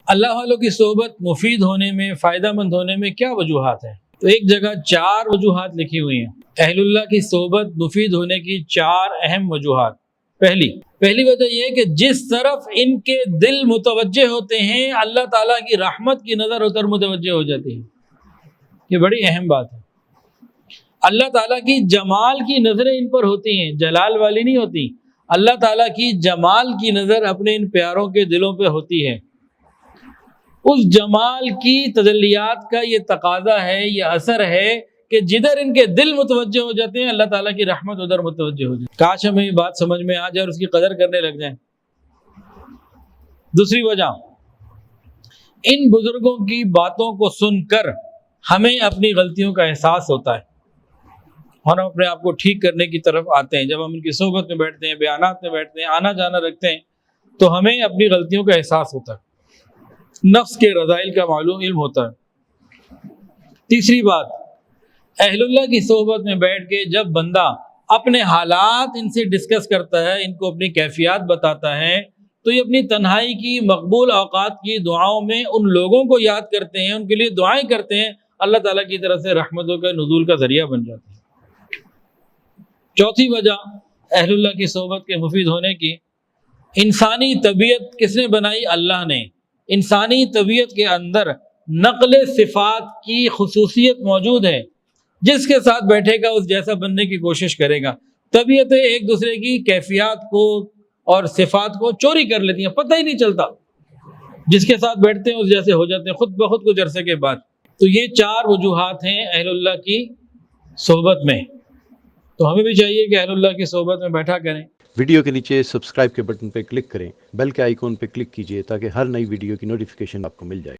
اللہ والوں کی صحبت مفید ہونے میں، فائدہ مند ہونے میں کیا وجوہات ہیں؟ تو ایک جگہ 4 وجوہات لکھی ہوئی ہیں۔ اہل اللہ کی صحبت مفید ہونے کی 4 اہم وجوہات۔ پہلی وجہ یہ ہے کہ جس طرف ان کے دل متوجہ ہوتے ہیں اللہ تعالیٰ کی رحمت کی نظر ادھر متوجہ ہو جاتی ہے۔ یہ بڑی اہم بات ہے۔ اللہ تعالیٰ کی جمال کی نظریں ان پر ہوتی ہیں، جلال والی نہیں ہوتی۔ اللہ تعالیٰ کی جمال کی نظر اپنے ان پیاروں کے دلوں پہ ہوتی ہے۔ اس جمال کی تجلیات کا یہ تقاضا ہے، یہ اثر ہے کہ جدھر ان کے دل متوجہ ہو جاتے ہیں اللہ تعالیٰ کی رحمت ادھر متوجہ ہو جاتی ہے۔ کاش ہمیں یہ بات سمجھ میں آ جائے اور اس کی قدر کرنے لگ جائیں۔ دوسری وجہ، ان بزرگوں کی باتوں کو سن کر ہمیں اپنی غلطیوں کا احساس ہوتا ہے اور ہم اپنے آپ کو ٹھیک کرنے کی طرف آتے ہیں۔ جب ہم ان کی صحبت میں بیٹھتے ہیں، بیانات میں بیٹھتے ہیں، آنا جانا رکھتے ہیں تو ہمیں اپنی غلطیوں کا احساس ہوتا ہے، نفس کے رذائل کا معلوم علم ہوتا ہے۔ تیسری بات، اہل اللہ کی صحبت میں بیٹھ کے جب بندہ اپنے حالات ان سے ڈسکس کرتا ہے، ان کو اپنی کیفیات بتاتا ہے، تو یہ اپنی تنہائی کی مقبول اوقات کی دعاؤں میں ان لوگوں کو یاد کرتے ہیں، ان کے لیے دعائیں کرتے ہیں، اللہ تعالیٰ کی طرف سے رحمتوں کا نزول کا ذریعہ بن جاتے ہیں۔ چوتھی وجہ اہل اللہ کی صحبت کے مفید ہونے کی، انسانی طبیعت کس نے بنائی؟ اللہ نے۔ انسانی طبیعت کے اندر نقل صفات کی خصوصیت موجود ہے۔ جس کے ساتھ بیٹھے گا اس جیسا بننے کی کوشش کرے گا۔ طبیعتیں ایک دوسرے کی کیفیات کو اور صفات کو چوری کر لیتی ہیں، پتہ ہی نہیں چلتا، جس کے ساتھ بیٹھتے ہیں اس جیسے ہو جاتے ہیں خود بخود کچھ عرصے کے بعد۔ تو یہ 4 وجوہات ہیں اہل اللہ کی صحبت میں، تو ہمیں بھی چاہیے کہ اہل اللہ کی صحبت میں بیٹھا کریں۔ ویڈیو کے نیچے سبسکرائب کے بٹن پہ کلک کریں، بیل کے آئیکن پہ کلک کیجئے تاکہ ہر نئی ویڈیو کی نوٹیفیکیشن آپ کو مل جائے۔